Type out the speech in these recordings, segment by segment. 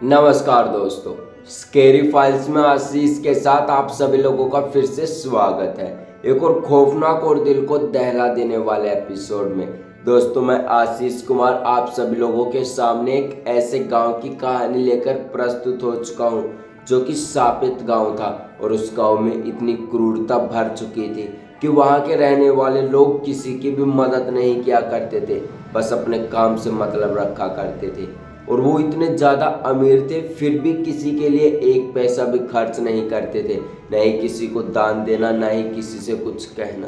नमस्कार दोस्तों, scary files में आशीष के साथ आप सभी लोगों का फिर से स्वागत है। एक और खौफनाक और दिल को दहला देने वाले एपिसोड में। दोस्तों, मैं आशीष कुमार आप सभी लोगों के सामने एक ऐसे गांव की कहानी लेकर प्रस्तुत हो चुका हूं जो कि शापित गांव था और उस गांव में इतनी क्रूरता भर चुकी थी कि वहां के रहने वाले लोग किसी की भी मदद नहीं किया करते थे, बस अपने काम से मतलब रखा करते थे। और वो इतने ज़्यादा अमीर थे फिर भी किसी के लिए एक पैसा भी खर्च नहीं करते थे, न ही किसी को दान देना, न ही किसी से कुछ कहना।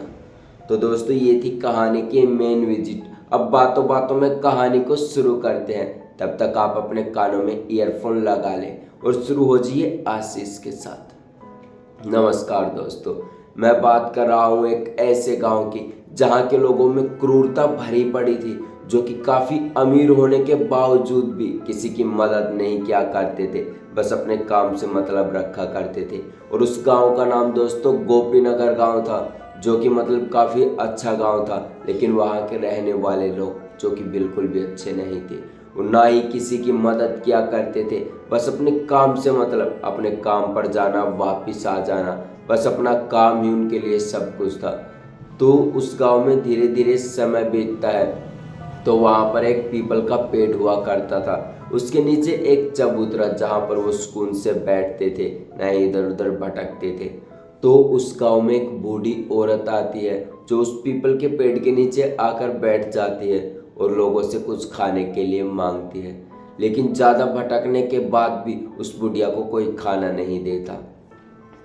तो दोस्तों, ये थी कहानी की मेन विजिट। अब बातों बातों में कहानी को शुरू करते हैं। तब तक आप अपने कानों में ईयरफोन लगा लें और शुरू हो जाइए आशीष के साथ। नमस्कार दोस्तों, मैं बात कर रहा हूँ एक ऐसे गांव की जहाँ के लोगों में क्रूरता भरी पड़ी थी, जो कि काफ़ी अमीर होने के बावजूद भी किसी की मदद नहीं किया करते थे, बस अपने काम से मतलब रखा करते थे। और उस गांव का नाम दोस्तों गोपीनगर गांव था, जो कि मतलब काफ़ी अच्छा गांव था, लेकिन वहाँ के रहने वाले लोग जो कि बिल्कुल भी अच्छे नहीं थे। वो ना ही किसी की मदद किया करते थे, बस अपने काम से मतलब अपने काम पर जाना, वापिस आ जाना, बस अपना काम ही उनके लिए सब कुछ था। तो उस गांव में धीरे धीरे समय बीतता है, तो वहाँ पर एक पीपल का पेड़ हुआ करता था। उसके नीचे एक चबूतरा जहाँ पर वो सुकून से बैठते थे, न इधर उधर भटकते थे। तो उस गांव में एक बूढ़ी औरत आती है जो उस पीपल के पेड़ के नीचे आकर बैठ जाती है और लोगों से कुछ खाने के लिए मांगती है। लेकिन ज़्यादा भटकने के बाद भी उस बुढ़िया को कोई खाना नहीं देता।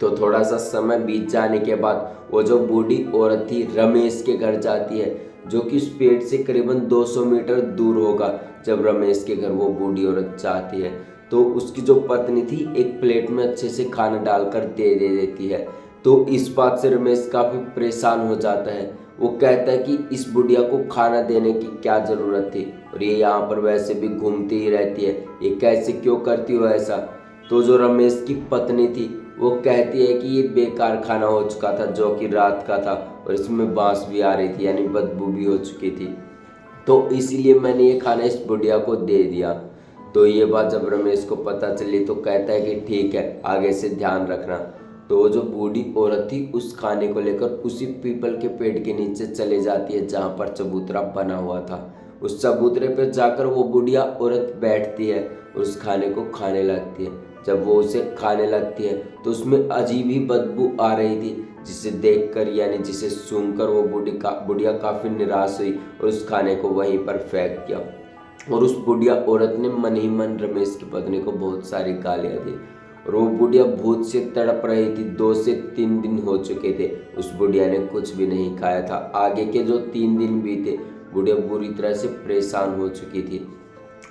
तो थोड़ा सा समय बीत जाने के बाद वो जो बूढ़ी औरत थी रमेश के घर जाती है, जो कि उस पेड़ से करीबन 200 मीटर दूर होगा। जब रमेश के घर वो बूढ़ी औरत जाती है तो उसकी जो पत्नी थी एक प्लेट में अच्छे से खाना डालकर दे देती है। तो इस बात से रमेश काफ़ी परेशान हो जाता है। वो कहता है कि इस बुढ़िया को खाना देने की क्या ज़रूरत थी, और ये यहाँ पर वैसे भी घूमती ही रहती है, ये कैसे क्यों करती हो ऐसा। तो जो रमेश की पत्नी थी वो कहती है कि ये बेकार खाना हो चुका था, जो कि रात का था, और इसमें बांस भी आ रही थी, यानी बदबू भी हो चुकी थी, तो इसीलिए मैंने ये खाना इस बुढ़िया को दे दिया। तो ये बात जब रमेश को पता चली तो कहता है कि ठीक है, आगे से ध्यान रखना। तो वो जो बूढ़ी औरत थी उस खाने को लेकर उसी पीपल के पेड़ के नीचे चले जाती है जहाँ पर चबूतरा बना हुआ था। उस चबूतरे पर जाकर वो बुढ़िया औरत बैठती है और उस खाने को खाने लगती है। जब वो उसे खाने लगती है तो उसमें अजीब ही बदबू आ रही थी, जिसे देखकर यानी जिसे सूंघकर वो बुढ़िया काफ़ी निराश हुई और उस खाने को वहीं पर फेंक दिया। और उस बुढ़िया औरत ने मन ही मन रमेश की पत्नी को बहुत सारी गालियाँ दी, और वो बुढ़िया भूत से तड़प रही थी। 2 से 3 दिन हो चुके थे, उस बुढ़िया ने कुछ भी नहीं खाया था। आगे के जो 3 दिन बीते, बुढ़िया बुरी तरह से परेशान हो चुकी थी।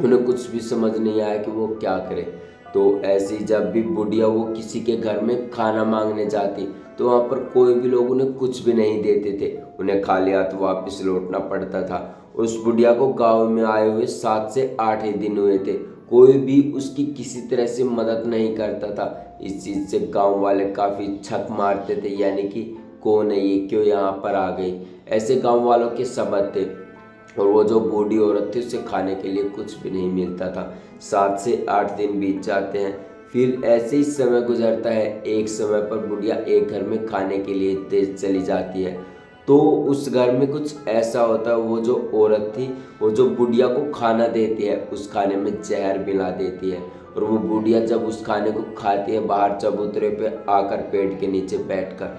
उन्हें कुछ भी समझ नहीं आया कि वो क्या करे। तो ऐसे ही जब भी बुढ़िया वो किसी के घर में खाना मांगने जाती तो वहाँ पर कोई भी लोग उन्हें कुछ भी नहीं देते थे, उन्हें खाली हाथ वापस लौटना पड़ता था। उस बुढ़िया को गांव में आए हुए 7 से 8 ही दिन हुए थे, कोई भी उसकी किसी तरह से मदद नहीं करता था। इस चीज़ से गांव वाले काफ़ी छक मारते थे, यानी कि कौन है ये, क्यों यहाँ पर आ गई, ऐसे गांव वालों के सबक थे। और वो जो बूढ़ी औरत थी उसे खाने के लिए कुछ भी नहीं मिलता था। 7 से 8 दिन बीत जाते हैं, फिर ऐसे ही समय गुजरता है। एक समय पर बुढ़िया एक घर में खाने के लिए तेज चली जाती है। तो उस घर में कुछ ऐसा होता है, वो जो औरत थी वो जो बुढ़िया को खाना देती है उस खाने में जहर मिला देती है। और वो बुढ़िया जब उस खाने को खाती है बाहर चबूतरे पे आकर पेड़ के नीचे बैठकर,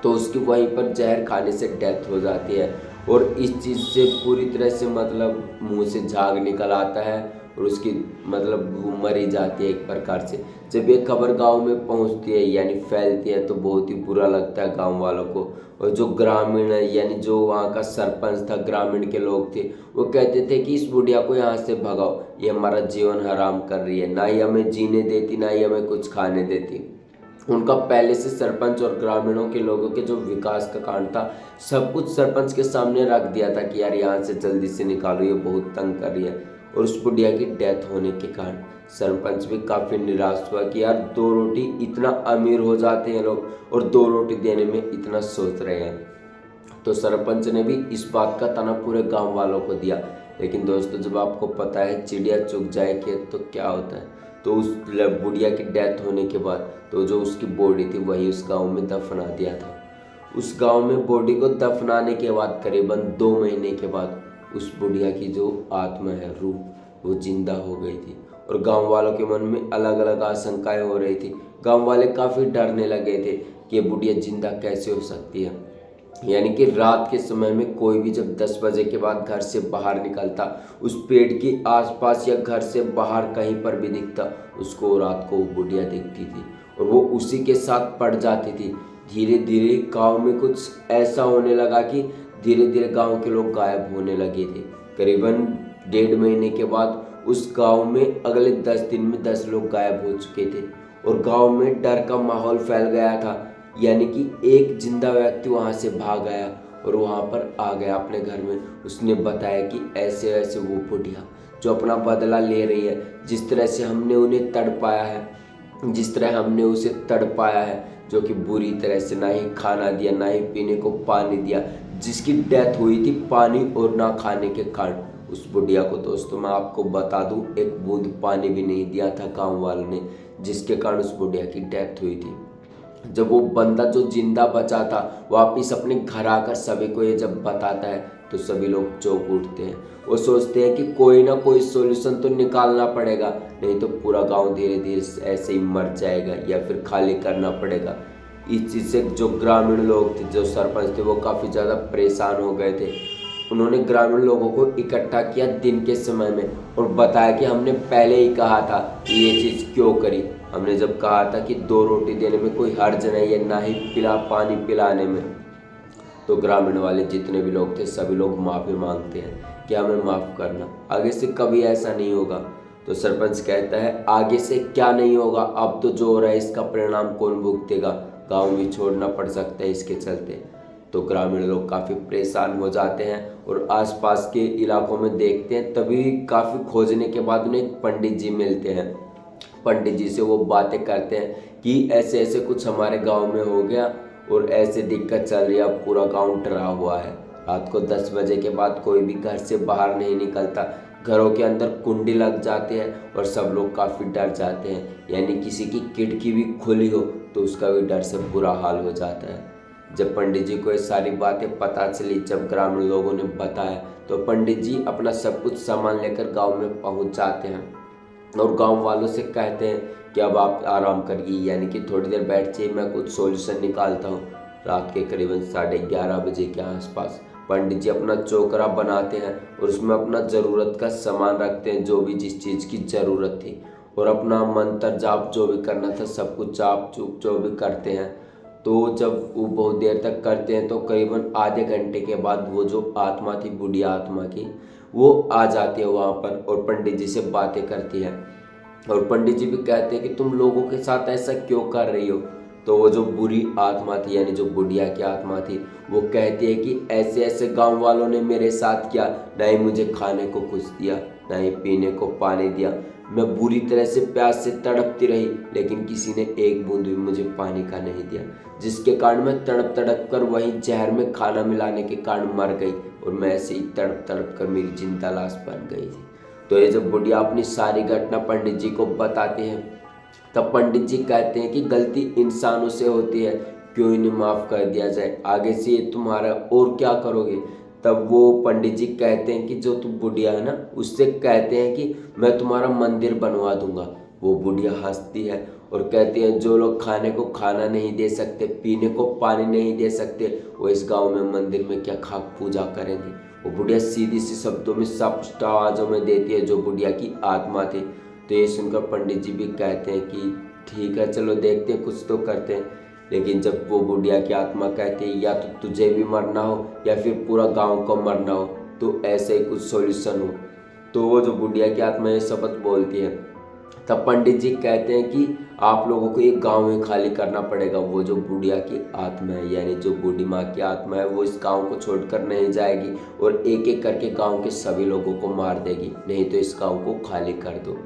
तो उसकी वहीं पर जहर खाने से डेथ हो जाती है। और इस चीज़ से पूरी तरह से मतलब मुंह से झाग निकल आता है और उसकी मतलब वो मरी जाती है एक प्रकार से। जब ये खबर गांव में पहुंचती है यानी फैलती है तो बहुत ही बुरा लगता है गांव वालों को। और जो ग्रामीण है यानी जो वहाँ का सरपंच था, ग्रामीण के लोग थे, वो कहते थे कि इस बुढ़िया को यहाँ से भगाओ, ये हमारा जीवन हराम कर रही है, ना ही हमें जीने देती ना ही हमें कुछ खाने देती। उनका पहले से सरपंच और ग्रामीणों के लोगों के जो विकास का कारण था सब कुछ सरपंच के सामने रख दिया था कि यार यहाँ से जल्दी से निकालो, ये बहुत तंग कर रही है। और उस बुढ़िया की डेथ होने के कारण सरपंच भी काफ़ी निराश हुआ कि यार 2 रोटी, इतना अमीर हो जाते हैं लोग और 2 रोटी देने में इतना सोच रहे हैं। तो सरपंच ने भी इस बात का तना पूरे गांव वालों को दिया। लेकिन दोस्तों, जब आपको पता है चिड़िया चुग जाए खेत तो क्या होता है, तो उस बुढ़िया की डेथ होने के बाद तो जो उसकी बॉडी थी वही उस गांव में दफना दिया था। उस गांव में बॉडी को दफनाने के बाद करीबन 2 महीने के बाद उस बुढ़िया की जो आत्मा है, रूह, वो जिंदा हो गई थी। और गांव वालों के मन में अलग अलग आशंकाएं हो रही थी। गांव वाले काफ़ी डरने लगे थे कि ये बुढ़िया जिंदा कैसे हो सकती है। यानी कि रात के समय में कोई भी जब 10 बजे के बाद घर से बाहर निकलता, उस पेड़ के आसपास या घर से बाहर कहीं पर भी दिखता, उसको रात को वो बुढ़िया दिखती थी और वो उसी के साथ पड़ जाती थी। धीरे धीरे गांव में कुछ ऐसा होने लगा कि धीरे धीरे गांव के लोग गायब होने लगे थे। करीबन 1.5 महीने के बाद उस गांव में अगले 10 दिन में 10 लोग गायब हो चुके थे और गांव में डर का माहौल फैल गया था। यानी कि एक जिंदा व्यक्ति वहां से भाग गया और वहां पर आ गया अपने घर में। उसने बताया कि ऐसे ऐसे वो बुढ़िया जो अपना बदला ले रही है, जिस तरह से हमने उन्हें तड़पाया है, जिस तरह हमने उसे तड़पाया है, जो कि बुरी तरह से ना ही खाना दिया ना ही पीने को पानी दिया, जिसकी डेथ हुई थी पानी और ना खाने के कारण। उस बुढ़िया को दोस्तों मैं आपको बता दूं, एक बूंद पानी भी नहीं दिया था गाँव वालों ने, जिसके कारण उस बुढ़िया की डेथ हुई थी। जब वो बंदा जो जिंदा बचा था वापिस अपने घर आकर सभी को ये जब बताता है तो सभी लोग चौंक उठते हैं। वो सोचते हैं कि कोई ना कोई सॉल्यूशन तो निकालना पड़ेगा, नहीं तो पूरा गांव धीरे धीरे ऐसे ही मर जाएगा या फिर खाली करना पड़ेगा। इस चीज़ से जो ग्रामीण लोग थे, जो सरपंच थे, वो काफ़ी ज़्यादा परेशान हो गए थे। उन्होंने ग्रामीण लोगों को इकट्ठा किया दिन के समय में और बताया कि हमने पहले ही कहा था कि ये चीज़ क्यों करी। हमने जब कहा था कि 2 रोटी देने में कोई हर्ज नहीं है, ना ही पानी पिलाने में। तो ग्रामीण वाले जितने भी लोग थे सभी लोग माफ़ी मांगते हैं कि हमें माफ़ करना, आगे से कभी ऐसा नहीं होगा। तो सरपंच कहता है आगे से क्या नहीं होगा, अब तो जो हो रहा है इसका परिणाम कौन भुगतेगा, गाँव भी छोड़ना पड़ सकता है इसके चलते। तो ग्रामीण लोग काफ़ी परेशान हो जाते हैं और आसपास के इलाकों में देखते हैं। तभी काफ़ी खोजने के बाद उन्हें एक पंडित जी मिलते हैं। पंडित जी से वो बातें करते हैं कि ऐसे ऐसे कुछ हमारे गांव में हो गया और ऐसे दिक्कत चल रही है, अब पूरा गांव डरा हुआ है। रात को 10 बजे के बाद कोई भी घर से बाहर नहीं निकलता, घरों के अंदर कुंडी लग जाते हैं और सब लोग काफ़ी डर जाते हैं। यानी किसी की खिड़की भी खुली हो तो उसका भी डर से बुरा हाल हो जाता है। जब पंडित जी को ये सारी बातें पता चली, जब ग्रामीण लोगों ने बताया, तो पंडित जी अपना सब कुछ सामान लेकर गांव में पहुंच जाते हैं और गांव वालों से कहते हैं कि अब आप आराम करिए, यानी कि थोड़ी देर बैठिए, मैं कुछ सॉल्यूशन निकालता हूँ। रात के करीबन 11:30 बजे के आसपास पंडित जी अपना चौकरा बनाते हैं और उसमें अपना ज़रूरत का सामान रखते हैं, जो भी जिस चीज़ की ज़रूरत थी, और अपना मंत्र जाप जो भी करना था सब कुछ जाप चुप जो भी करते हैं। तो जब वो बहुत देर तक करते हैं तो करीबन आधे घंटे के बाद वो जो आत्मा थी, बुढ़िया आत्मा की, वो आ जाती है वहाँ पर और पंडित जी से बातें करती है। और पंडित जी भी कहते हैं कि तुम लोगों के साथ ऐसा क्यों कर रही हो। तो वो जो बुरी आत्मा थी, यानी जो बुढ़िया की आत्मा थी, वो कहती है कि ऐसे ऐसे गांव वालों ने मेरे साथ किया, ना ही मुझे खाने को कुछ दिया, ना ही पीने को पानी दिया। मैं बुरी तरह से प्यास से तड़पती रही, लेकिन किसी ने एक बूंद भी मुझे पानी का नहीं दिया, जिसके कारण मैं तड़प तड़प कर वहीं जहर में खाना मिलाने के कारण मर गई और मैं ऐसे ही तड़प तड़प कर मेरी जिंदा लाश बन गई थी। तो ये जब बुढ़िया अपनी सारी घटना पंडित जी को बताते हैं, तब पंडित जी कहते हैं कि गलती इंसानों से होती है, क्यों इन्हें माफ़ कर दिया जाए, आगे से ये तुम्हारा और क्या करोगे। तब वो पंडित जी कहते हैं कि जो तुम बुढ़िया है ना, उससे कहते हैं कि मैं तुम्हारा मंदिर बनवा दूंगा। वो बुढ़िया हंसती है और कहती है जो लोग खाने को खाना नहीं दे सकते, पीने को पानी नहीं दे सकते, वो इस गांव में मंदिर में क्या खाक पूजा करेंगे। वो बुढ़िया सीधी सी शब्दों में स्पष्ट आवाज़ों में देती है जो बुढ़िया की आत्मा थी। तो ये सुनकर पंडित जी भी कहते हैं कि ठीक है, चलो देखते हैं, कुछ तो करते हैं। लेकिन जब वो बुढ़िया की आत्मा कहती है या तो तुझे भी मरना हो या फिर पूरा गांव को मरना हो, तो ऐसे ही कुछ सॉल्यूशन हो। तो वो जो बुढ़िया की आत्मा ये शपथ बोलती है, तब पंडित जी कहते हैं कि आप लोगों को एक गांव में खाली करना पड़ेगा। वो जो बुढ़िया की आत्मा है, यानी जो बूढ़ी माँ की आत्मा है, वो इस गांव को छोड़कर नहीं जाएगी और एक एक करके गांव के सभी लोगों को मार देगी, नहीं तो इस गांव को खाली कर दो।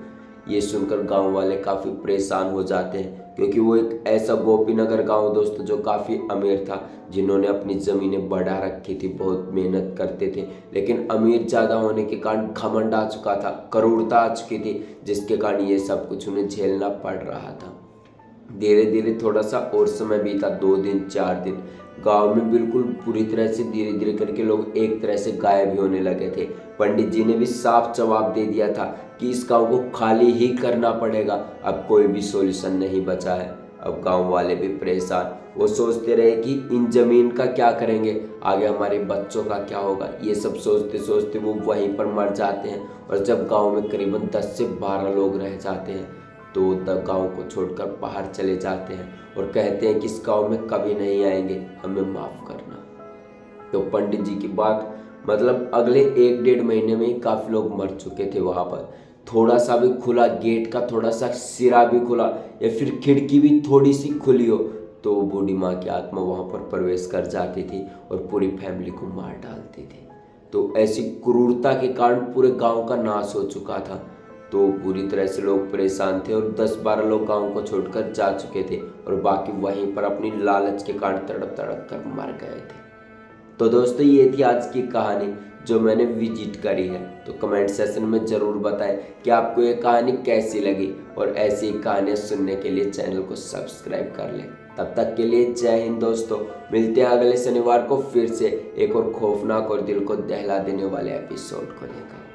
ये सुनकर गांव वाले काफ़ी परेशान हो जाते हैं क्योंकि वो एक ऐसा गोपीनगर गांव दोस्तों जो काफ़ी अमीर था, जिन्होंने अपनी ज़मीनें बढ़ा रखी थी, बहुत मेहनत करते थे, लेकिन अमीर ज़्यादा होने के कारण घमंड आ चुका था, करूरता आ चुकी थी, जिसके कारण ये सब कुछ उन्हें झेलना पड़ रहा था। धीरे धीरे थोड़ा सा और समय बीता, 2 दिन 4 दिन, गांव में बिल्कुल पूरी तरह से धीरे धीरे करके लोग एक तरह से गायब ही होने लगे थे। पंडित जी ने भी साफ जवाब दे दिया था कि इस गांव को खाली ही करना पड़ेगा, अब कोई भी सॉल्यूशन नहीं बचा है। अब गांव वाले भी परेशान, वो सोचते रहे कि इन जमीन का क्या करेंगे, आगे हमारे बच्चों का क्या होगा। ये सब सोचते सोचते वो वहीं पर मर जाते हैं। और जब गांव में करीबन 10 से 12 लोग रह जाते हैं तो गांव को छोड़कर बाहर चले जाते हैं और कहते हैं कि इस गांव में कभी नहीं आएंगे, हमें माफ़ करना। तो पंडित जी की बात मतलब अगले 1 डेढ़ महीने में ही काफ़ी लोग मर चुके थे वहाँ पर। थोड़ा सा भी खुला गेट का थोड़ा सा सिरा भी खुला या फिर खिड़की भी थोड़ी सी खुली हो तो बूढ़ी माँ की आत्मा वहाँ पर प्रवेश कर जाती थी और पूरी फैमिली को मार डालती थी। तो ऐसी क्रूरता के कारण पूरे गांव का नाश हो चुका था। तो पूरी तरह से लोग परेशान थे और 10-12 लोग गांव को छोड़कर जा चुके थे और बाकी वहीं पर अपनी लालच के कारण तड़प तड़प कर मर गए थे। तो दोस्तों ये थी आज की कहानी जो मैंने विजिट करी है। तो कमेंट सेशन में ज़रूर बताएं कि आपको ये कहानी कैसी लगी और ऐसी ही कहानियाँ सुनने के लिए चैनल को सब्सक्राइब कर लें। तब तक के लिए जय हिंद दोस्तों, मिलते हैं अगले शनिवार को फिर से एक और खौफनाक और दिल को दहला देने वाले एपिसोड को लेकर।